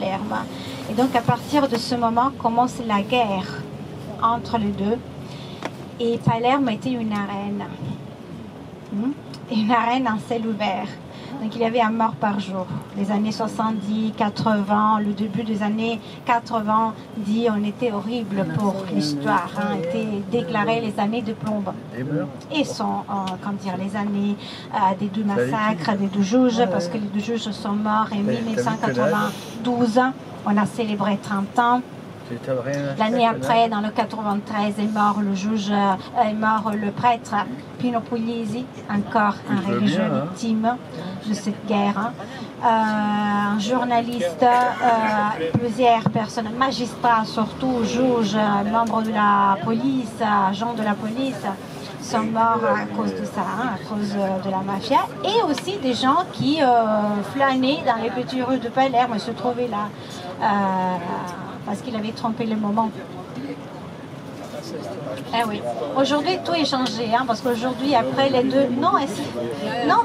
Palerme. Et donc à partir de ce moment commence la guerre entre les deux. Et Palerme était une arène. Une arène en ciel ouvert. Donc il y avait un mort par jour. Les années 70, 80, le début des années 90, on était horrible pour l'histoire. Était déclaré les années de plomb. Et sont, comment dire, les années des deux massacres, des deux juges, parce que les deux juges sont morts en 1992. On a célébré 30 ans. L'année après, dans le 93, est mort le juge, est mort le prêtre Pino Puglisi, encore un religieux victime de cette guerre. Un journaliste, plusieurs personnes, magistrats surtout, juges, membres de la police, agents de la police, sont morts à cause de ça, à cause de la mafia. Et aussi des gens qui flânaient dans les petites rues de Palerme, se trouvaient là. Parce qu'il avait trompé le moment. Eh oui. Aujourd'hui, tout est changé, parce qu'aujourd'hui, après les deux... Non,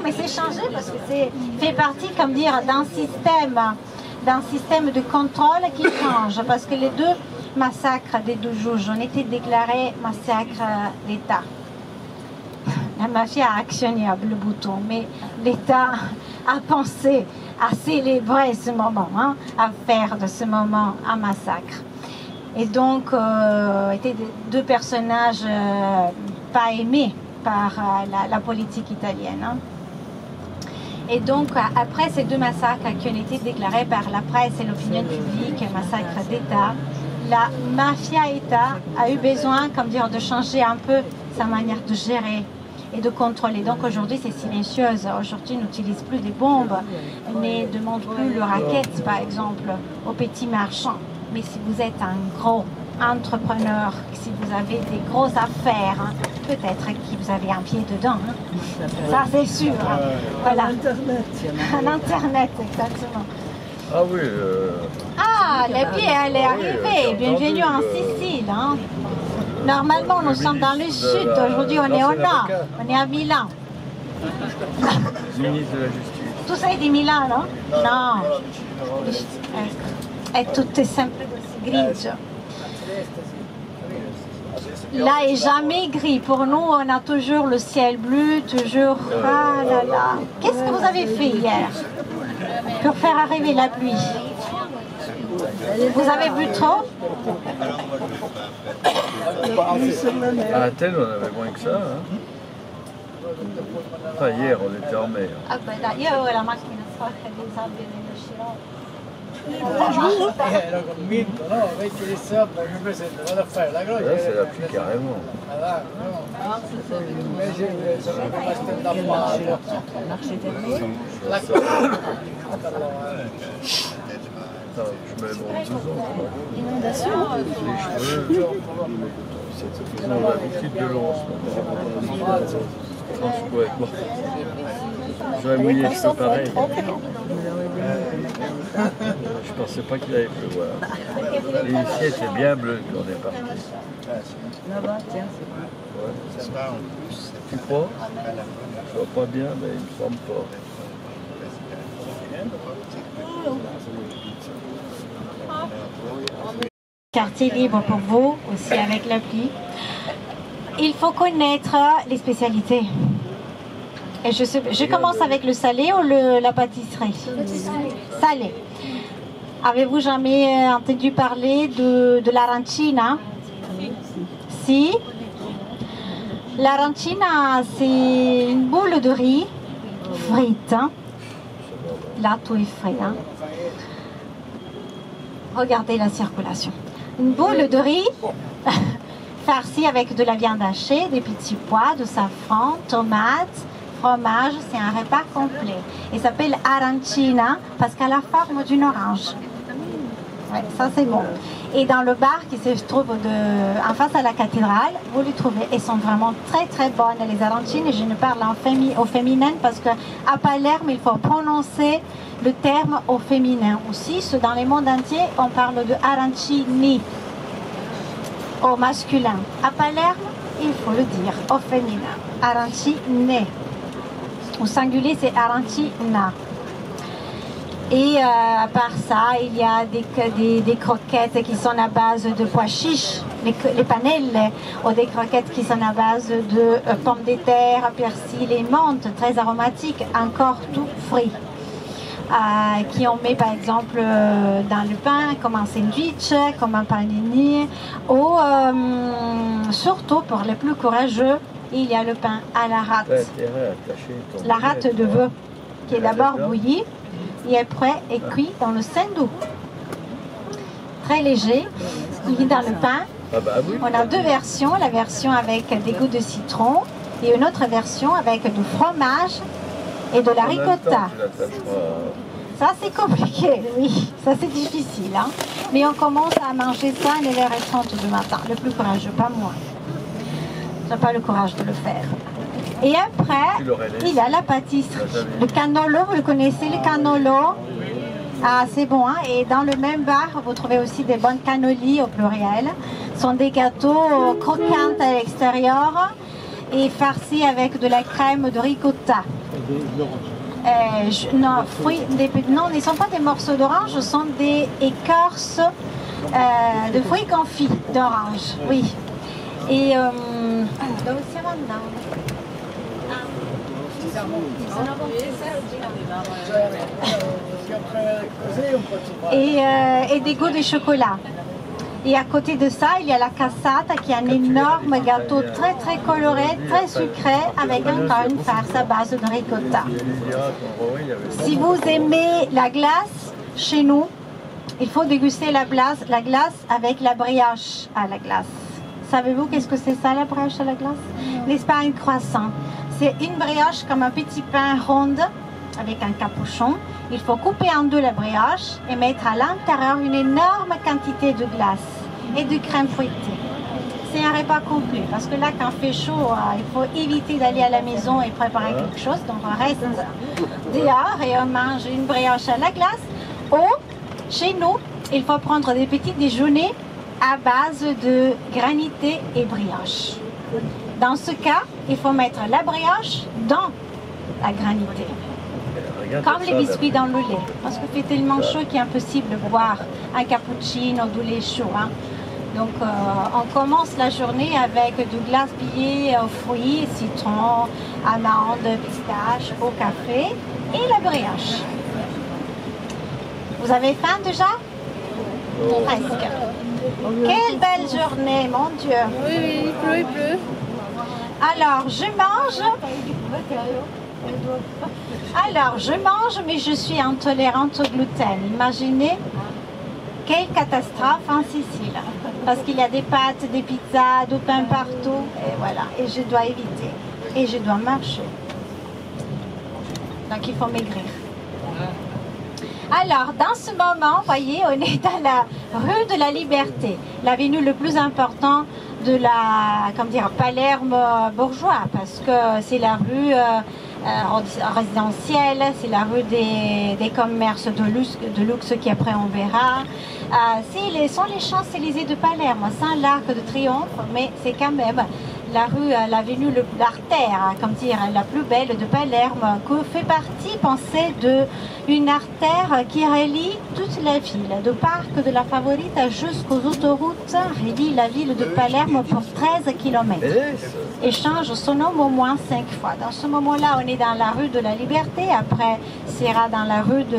mais c'est changé parce que c'est fait partie, comme dire, d'un système de contrôle qui change. Parce que les deux massacres des deux juges ont été déclarés massacres d'État. La mafia a actionné le bouton, mais l'État a pensé à célébrer ce moment, à faire de ce moment un massacre. Et donc, étaient deux personnages pas aimés par la politique italienne. Et donc, après ces deux massacres qui ont été déclarés par la presse et l'opinion publique, massacre d'État, la mafia-État a eu besoin, comme dire, de changer un peu sa manière de gérer et de contrôler. Donc aujourd'hui c'est silencieuse. Aujourd'hui on n'utilise plus des bombes, on ne demande plus le racket par exemple aux petits marchands. Mais si vous êtes un gros entrepreneur, si vous avez des grosses affaires, peut-être que vous avez un pied dedans. Ça c'est sûr. Voilà. Un Internet, exactement. Ah oui. Ah, les pieds, elle est arrivée. Bienvenue en Sicile. Normalement, nous sommes dans le sud. Aujourd'hui, on est au nord. On est à Milan. Ministre de la Justice. Tu sei di Milano? No. È tutto sempre grigio. Là est jamais gris. Pour nous, on a toujours le ciel bleu, toujours... Ah là là. Qu'est-ce que vous avez fait hier pour faire arriver la pluie? Vous avez bu trop? À Athènes, on avait moins que ça. Enfin, hier, on était en mer. Ah ben là, io avevo la macchina sporca di sabbia nello scirocco. Ero convinto, no? Metti il sabato, mi presento, vado a fare la croce. Là, c'est la pluie carrément. Invece sono rimasto indappato. La Attends, je mets mon blouson. Inondation? Les cheveux. On a l'habitude de l'eau en ce moment. Ouais, bon. J'aurais mouillé les cheveux pareil. Je pensais pas qu'il allait pleuvoir. Et ici était bien bleu quand on est parti. Là-bas, tiens, c'est Ouais. Tu crois? Je vois pas bien, mais il me semble pas. Quartier libre pour vous, aussi avec la pluie. Il faut connaître les spécialités. Et je commence avec le salé ou la pâtisserie? Salé. Avez-vous jamais entendu parler de l'arancina? Si. L'arancina, c'est une boule de riz frite. Là, tout est frais. Regardez la circulation. Une boule de riz farcie avec de la viande hachée, des petits pois, de safran, tomates, fromage. C'est un repas complet. Il s'appelle arancina parce qu'elle a la forme d'une orange. Ouais, ça c'est bon. Et dans le bar qui se trouve en face à la cathédrale, vous les trouvez. Elles sont vraiment très très bonnes les arancines. Et je ne parle au féminin parce qu'à Palerme, il faut prononcer le terme au féminin. Aussi, dans le monde entier, on parle de arancini au masculin. À Palerme, il faut le dire au féminin. Arancine. Au singulier, c'est arancina. Et à part ça, il y a des croquettes qui sont à base de pois chiches, les panelles, ou des croquettes qui sont à base de pommes de terre, persil et menthe, très aromatiques, encore tout frit. Qui on met par exemple dans le pain, comme un sandwich, comme un panini, ou surtout pour les plus courageux, il y a le pain à la rate. La rate de veau, qui est d'abord bouillie et après est cuit dans le sandou. Très léger, il est dans le pain. On a deux versions, la version avec des goûts de citron et une autre version avec du fromage et de la ricotta. Ça c'est compliqué, oui, ça c'est difficile. Hein? Mais on commence à manger ça à 9h30 du matin, le plus courageux, pas moi. Je n'ai pas le courage de le faire. Et après, il y a la pâtisserie. Le cannolo, vous le connaissez, le cannolo? Ah, c'est bon, hein? Et dans le même bar, vous trouvez aussi des bonnes cannolis au pluriel. Ce sont des gâteaux croquants à l'extérieur et farcis avec de la crème de ricotta. Non, ils ne sont pas des morceaux d'orange, ce sont des écorces de fruits confits d'orange, oui. Et et des goûts de chocolat. Et à côté de ça, il y a la cassata qui est un énorme gâteau très très coloré, très sucré, avec encore une farce à base de ricotta. Si vous aimez la glace, chez nous, il faut déguster la glace avec la brioche à la glace. Savez-vous qu'est-ce que c'est ça, la brioche à la glace? N'est-ce pas un croissant? C'est une brioche comme un petit pain ronde avec un capuchon. Il faut couper en deux la brioche et mettre à l'intérieur une énorme quantité de glace et de crème fouettée. C'est un repas complet parce que là, quand il fait chaud, il faut éviter d'aller à la maison et préparer quelque chose. Donc on reste dehors et on mange une brioche à la glace. Ou chez nous, il faut prendre des petits déjeuners à base de granité et brioche. Dans ce cas, il faut mettre la brioche dans la granité. Comme les biscuits dans le lait. Parce qu'il fait tellement chaud qu'il est impossible de boire un cappuccino ou du lait chaud. Hein. Donc on commence la journée avec du glace pillé aux fruits, citron, amandes, pistaches, au café et la brioche. Vous avez faim déjà? Presque. Quelle belle journée, mon Dieu. Oui, il pleut. Alors, je mange, mais je suis intolérante au gluten. Imaginez quelle catastrophe en Sicile. Parce qu'il y a des pâtes, des pizzas, du pain partout. Et voilà. Et je dois éviter. Et je dois marcher. Donc, il faut maigrir. Alors, dans ce moment, vous voyez, on est dans la rue de la Liberté, l'avenue le plus important de la, Palerme bourgeois, parce que c'est la rue résidentielle, c'est la rue des commerces de luxe qui après on verra. Sont les Champs-Élysées de Palerme, sans l'Arc de Triomphe, mais c'est quand même la rue, l'avenue, l'artère, la plus belle de Palerme, que fait partie, pensez, d'une artère qui relie toute la ville, du parc de la Favorita jusqu'aux autoroutes, relie la ville de Palerme pour 13 km. Et change son nom au moins 5 fois. Dans ce moment-là, on est dans la rue de la Liberté, après, sera dans la rue de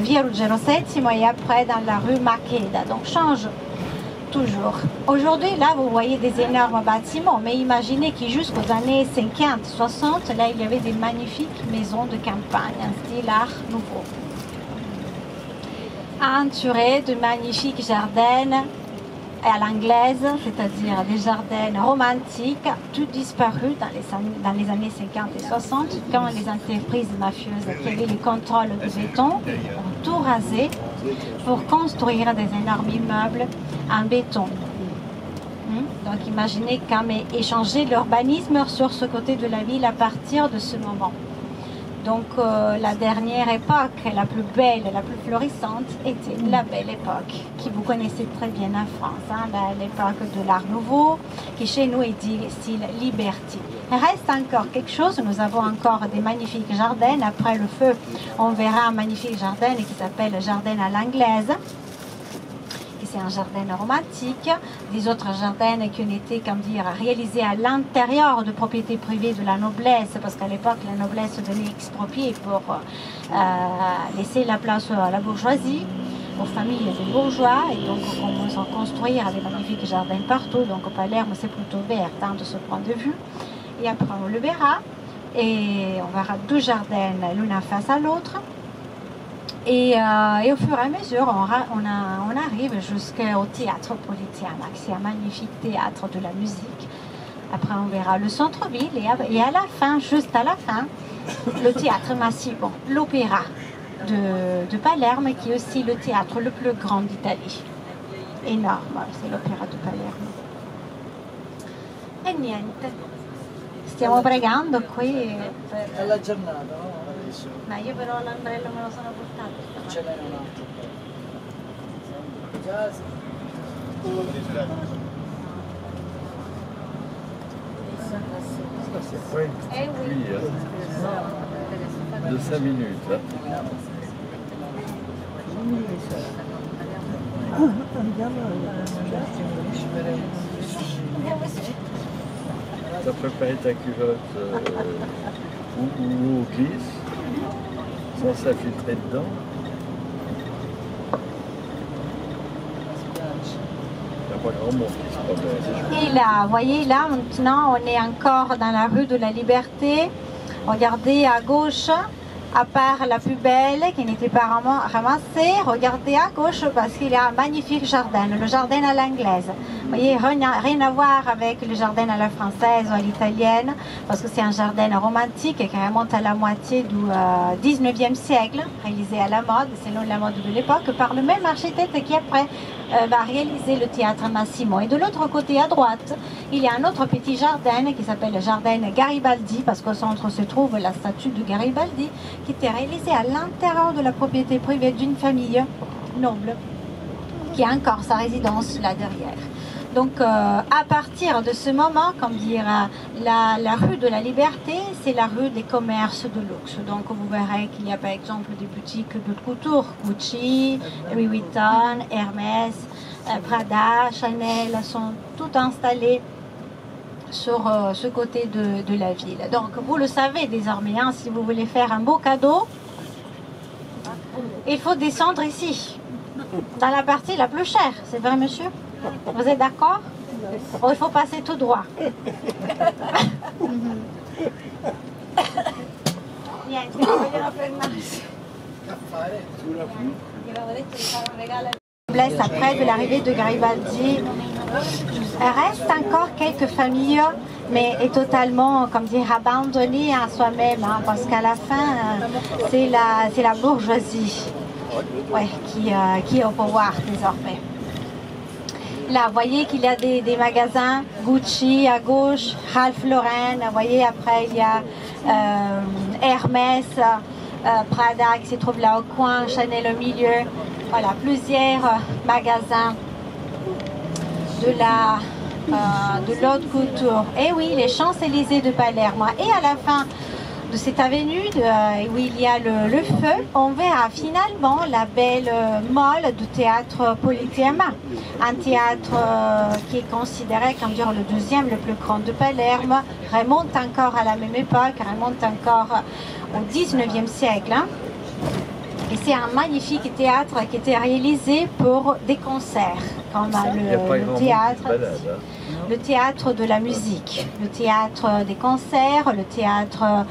Via Ruggero Settimo et après dans la rue Macheda. Donc, change toujours. Aujourd'hui, là, vous voyez des énormes bâtiments, mais imaginez que jusqu'aux années 50, 60, là, il y avait des magnifiques maisons de campagne, un style art nouveau. Entouré de magnifiques jardins à l'anglaise, c'est-à-dire des jardins romantiques, tout disparu dans les années 50 et 60, quand les entreprises mafieuses qui avaient le contrôle du béton ont tout rasé pour construire des énormes immeubles en béton. Donc imaginez quand même échanger l'urbanisme sur ce côté de la ville à partir de ce moment. Donc la dernière époque, la plus belle, la plus florissante, était la belle époque, qui vous connaissez très bien en France, hein, l'époque de l'Art Nouveau, qui chez nous est dit style Liberty. Il reste encore quelque chose, nous avons encore des magnifiques jardins. Après le feu, on verra un magnifique jardin qui s'appelle le jardin à l'anglaise. C'est un jardin romantique. Des autres jardins qui ont été, comme dire, réalisés à l'intérieur de propriétés privées de la noblesse, parce qu'à l'époque, la noblesse donnait exproprié pour laisser la place à la bourgeoisie, aux familles des bourgeois, et donc on commence à construire des magnifiques jardins partout. Donc Palerme, c'est plutôt vert de ce point de vue. Et après, on le verra, et on verra deux jardins l'un face à l'autre. Et au fur et à mesure, on arrive jusqu'au théâtre Politeama, qui est un magnifique théâtre de la musique. Après, on verra le centre-ville et à la fin, juste à la fin, le théâtre Massimo, l'opéra de Palerme, qui est aussi le théâtre le plus grand d'Italie. Énorme, c'est l'opéra de Palerme. E niente, stiamo pregando qui. È la giornata, no? Adesso. Ma io però l'ombrello me lo sono portato. Ce n'è un altro. Già sì. C'est pas une petite pluie de 5 minutes. Là. Tu as préparé ta culotte où l'eau glisse, sans s'infiltrer dedans. Il n'y a pas grand monde qui se promène. Et là, vous voyez, là, maintenant, on est encore dans la rue de la Liberté. Regardez à gauche, à part la plus belle qui n'était pas ramassée, regardez à gauche parce qu'il y a un magnifique jardin, le jardin à l'anglaise. Vous voyez, rien à voir avec le jardin à la française ou à l'italienne, parce que c'est un jardin romantique qui remonte à la moitié du 19e siècle, réalisé à la mode, selon la mode de l'époque, par le même architecte qui après va réaliser le théâtre Massimo. Et de l'autre côté, à droite, il y a un autre petit jardin qui s'appelle le jardin Garibaldi, parce qu'au centre se trouve la statue de Garibaldi, qui était réalisée à l'intérieur de la propriété privée d'une famille noble, qui a encore sa résidence là derrière. Donc, à partir de ce moment, comme dire, la rue de la Liberté, c'est la rue des commerces de luxe. Donc, vous verrez qu'il y a par exemple des boutiques de couture, Gucci, Louis Vuitton, Hermès, Prada, Chanel, sont toutes installées sur ce côté de la ville. Donc, vous le savez désormais, hein, si vous voulez faire un beau cadeau, il faut descendre ici, dans la partie la plus chère. C'est vrai, monsieur? Vous êtes d'accord? Bon, il faut passer tout droit. Après de l'arrivée de Garibaldi, reste encore quelques familles, mais est totalement, comme dire, abandonnée à soi-même, hein, parce qu'à la fin, c'est la bourgeoisie, ouais, qui est au pouvoir désormais. Là, vous voyez qu'il y a des magasins, Gucci à gauche, Ralph Lauren, vous voyez, après il y a Hermès, Prada qui se trouve là au coin, Chanel au milieu. Voilà, plusieurs magasins de l'haute couture. Et oui, les Champs-Élysées de Palerme. Et à la fin de cette avenue où il y a le feu, on verra finalement la belle mole du théâtre Politeama. Un théâtre qui est considéré comme dire le deuxième le plus grand de Palerme, remonte encore à la même époque, remonte encore au 19e siècle. Hein. Et c'est un magnifique théâtre qui était réalisé pour des concerts, comme le théâtre de la musique, le théâtre des concerts, le théâtre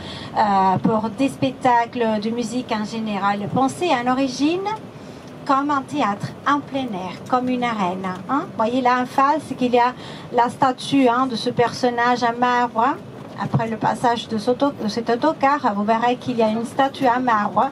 pour des spectacles de musique en général. Pensez à l'origine comme un théâtre en plein air, comme une arène. Hein? Vous voyez là en face qu'il y a la statue de ce personnage en marbre. Hein? Après le passage de cet autocar, vous verrez qu'il y a une statue en marbre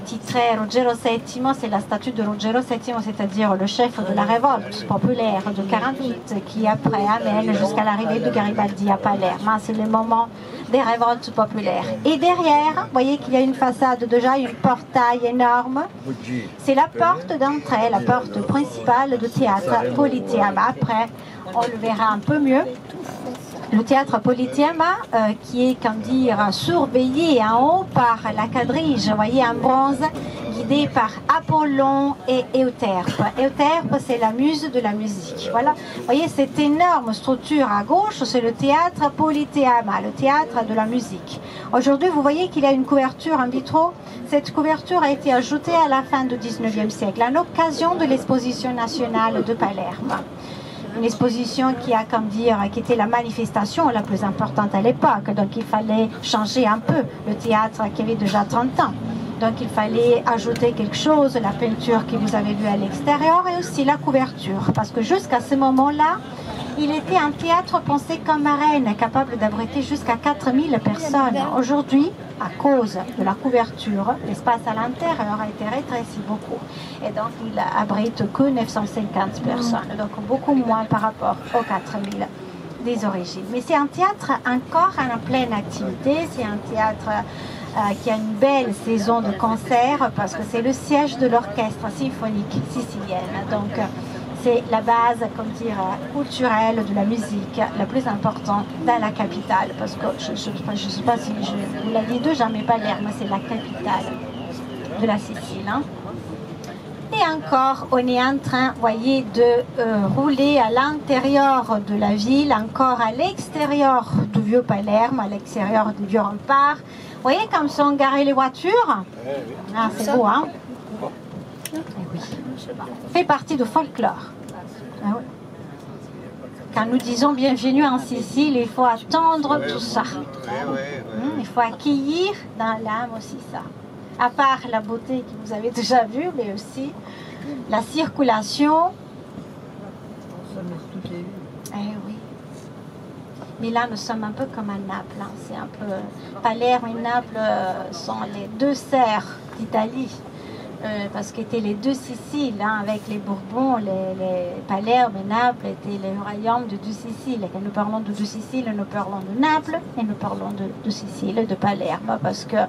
titrée Ruggero VII, c'est la statue de Ruggero VII, c'est-à-dire le chef de la révolte populaire de 48, qui après amène jusqu'à l'arrivée de Garibaldi à Palerme. C'est le moment des révoltes populaires. Et derrière, vous voyez qu'il y a une façade déjà, une portail énorme. C'est la porte d'entrée, la porte principale du théâtre Politeama. Après, on le verra un peu mieux. le théâtre Politeama, qui est, comme dire, surveillé en haut par la quadrige, vous voyez, en bronze, guidée par Apollon et Euterpe. Euterpe, c'est la muse de la musique. Voilà, vous voyez, cette énorme structure à gauche, c'est le théâtre Politeama, le théâtre de la musique. Aujourd'hui, vous voyez qu'il y a une couverture en vitraux. Cette couverture a été ajoutée à la fin du 19e siècle, à l'occasion de l'exposition nationale de Palerme. Une exposition qui a, comme dire, qui était la manifestation la plus importante à l'époque. Donc il fallait changer un peu le théâtre qui avait déjà 30 ans. Donc il fallait ajouter quelque chose, la peinture que vous avez vue à l'extérieur et aussi la couverture. Parce que jusqu'à ce moment-là, il était un théâtre pensé comme arène, capable d'abriter jusqu'à 4000 personnes. Aujourd'hui, à cause de la couverture, l'espace à l'intérieur a été rétréci beaucoup. Et donc, il abrite que 950 personnes, donc beaucoup moins par rapport aux 4000 des origines. Mais c'est un théâtre encore en pleine activité, c'est un théâtre qui a une belle saison de concerts parce que c'est le siège de l'orchestre symphonique sicilienne. Donc, c'est la base, comme dire, culturelle de la musique la plus importante dans la capitale. Parce que je ne sais pas si je vous l'ai dit déjà, mais Palerme, c'est la capitale de la Sicile. Hein. Et encore, on est en train, voyez, de rouler à l'intérieur de la ville, encore à l'extérieur du vieux Palerme, à l'extérieur du vieux rempart. Vous voyez comme sont garées les voitures? Ah, c'est beau, hein? Oui. Fait partie du folklore. Ah oui. Quand nous disons bienvenue en Sicile, il faut attendre tout ça. Il faut accueillir dans l'âme aussi ça. À part la beauté que vous avez déjà vue, mais aussi la circulation. Eh oui. Mais là, nous sommes un peu comme à Naples. Hein. C'est un peu Palerme et Naples sont les deux serres d'Italie. Parce qu'étaient les deux Siciles, hein, avec les Bourbons, les Palerme et Naples étaient les royaumes de deux Siciles. Et quand nous parlons de deux Siciles, nous parlons de Naples et nous parlons de Sicile, de Palerme, parce que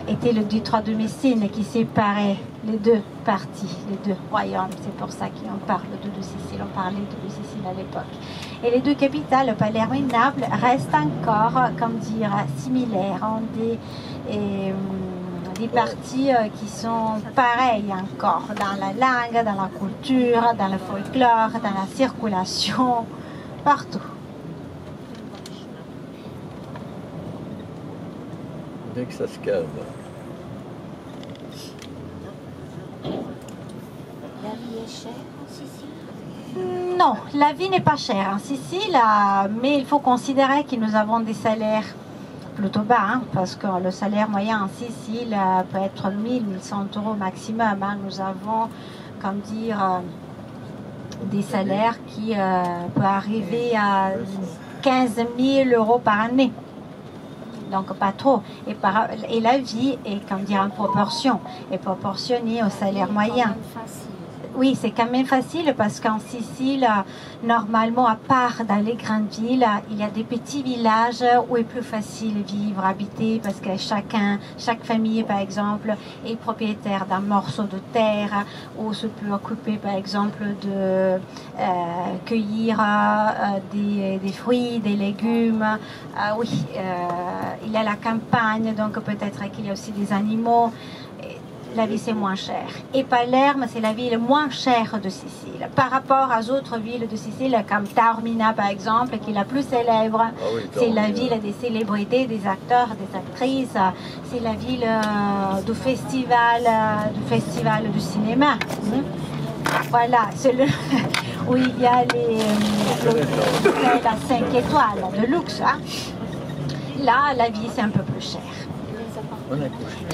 était le détroit de Messine qui séparait les deux parties, les deux royaumes. C'est pour ça qu'on parle de deux Siciles, on parlait de deux Siciles à l'époque. Et les deux capitales, Palerme et Naples, restent encore, comme dire, similaires, ont des parties qui sont pareilles encore dans la langue, dans la culture, dans le folklore, dans la circulation, partout. Dès que ça se calme. La vie est chère en Sicile? Non, la vie n'est pas chère en Sicile, mais il faut considérer que nous avons des salaires plutôt bas, hein, parce que le salaire moyen en Sicile peut être 1000-1100 euros maximum. Hein. Nous avons, comme dire, des salaires qui peuvent arriver à 15 000 euros par année. Donc pas trop. Et la vie est, comme dire, en proportion, est proportionnée au salaire moyen. Oui, c'est quand même facile parce qu'en Sicile, normalement, à part dans les grandes villes, il y a des petits villages où il est plus facile de vivre, habiter, parce que chaque famille, par exemple, est propriétaire d'un morceau de terre ou se peut occuper, par exemple, de cueillir des fruits, des légumes. Oui, il y a la campagne, donc peut-être qu'il y a aussi des animaux. La vie c'est moins cher. Et Palerme, c'est la ville moins chère de Sicile. Par rapport aux autres villes de Sicile, comme Taormina par exemple, qui est la plus célèbre, c'est la ville des célébrités, des acteurs, des actrices. C'est la ville du festival du cinéma. Voilà, c'est le où il y a l'hôtel à 5 étoiles de luxe. Hein. Là, la vie c'est un peu plus cher.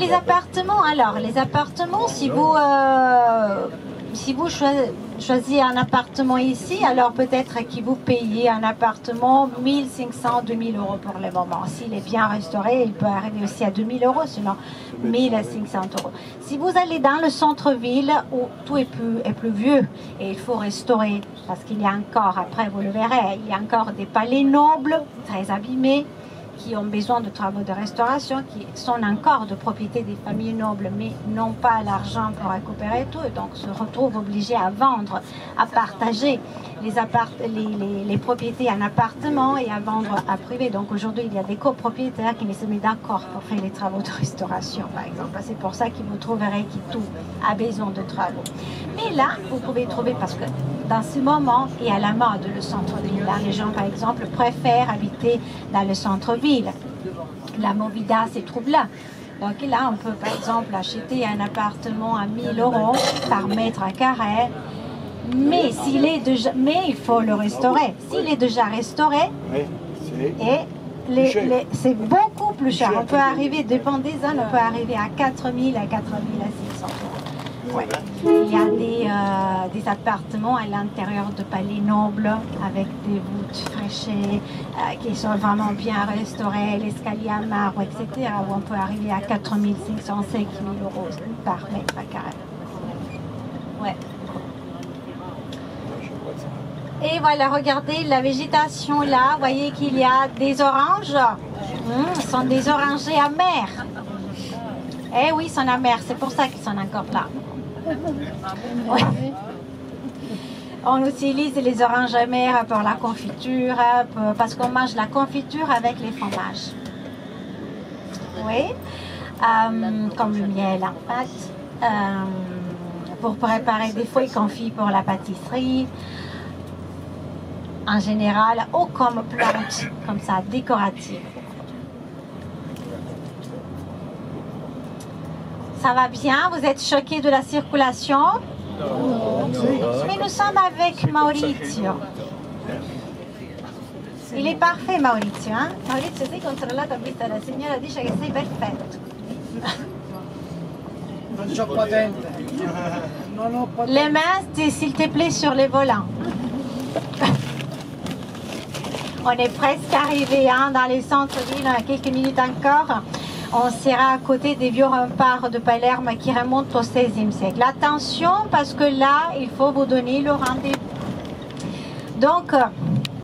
Les appartements, alors, les appartements, si vous choisissez un appartement ici, alors peut-être que vous payez un appartement 1500, 2000 euros pour le moment. S'il est bien restauré, il peut arriver aussi à 2000 euros, sinon 1500 euros. Si vous allez dans le centre-ville où tout est plus vieux et il faut restaurer, parce qu'il y a encore, après vous le verrez, il y a encore des palais nobles, très abîmés, qui ont besoin de travaux de restauration, qui sont encore de propriété des familles nobles, mais n'ont pas l'argent pour récupérer tout, et donc se retrouvent obligés à vendre, à partager les propriétés en appartement et à vendre à privé. Donc aujourd'hui, il y a des copropriétaires qui ne se mettent d'accord pour faire les travaux de restauration, par exemple. C'est pour ça que vous trouverez qui tout a besoin de travaux. Mais là, vous pouvez trouver, parce que dans ce moment, et à la mode, le centre-ville, là, les gens, par exemple, préfèrent habiter dans le centre-ville. La movida se trouve là. Donc là, on peut, par exemple, acheter un appartement à 1 000 € par mètre carré. Mais il faut le restaurer. S'il est déjà restauré, c'est beaucoup plus cher. On peut arriver, dépend des zones, on peut arriver à 4 000 à 4 600 €. Ouais. Il y a des appartements à l'intérieur de palais nobles avec des voûtes fraîchées qui sont vraiment bien restaurées, l'escalier à marbre, etc. où on peut arriver à 4 500, 5 000 € par mètre carré. Ouais. Et voilà, regardez la végétation là, vous voyez qu'il y a des oranges. Ce sont des orangers amers. Eh oui, ils sont amers, c'est pour ça qu'ils sont encore là. Ouais. On utilise les oranges amères pour la confiture, parce qu'on mange la confiture avec les fromages. Oui, comme le miel en fait. Pour préparer des feuilles confits pour la pâtisserie. En général, ou comme plante, comme ça, décorative. Ça va bien? Vous êtes choqués de la circulation? Mais nous sommes avec Maurizio. Il est parfait, Maurizio. Hein? Maurizio, sei controllato a vista la signora dice che sei perfetto. Non c'ho patente. Non ho patente. Les mains, s'il te plaît, sur les volants. On est presque arrivé dans les centres-villes, dans quelques minutes encore. On sera à côté des vieux remparts de Palerme qui remontent au XVIe siècle. Attention, parce que là, il faut vous donner le rendez-vous. Donc,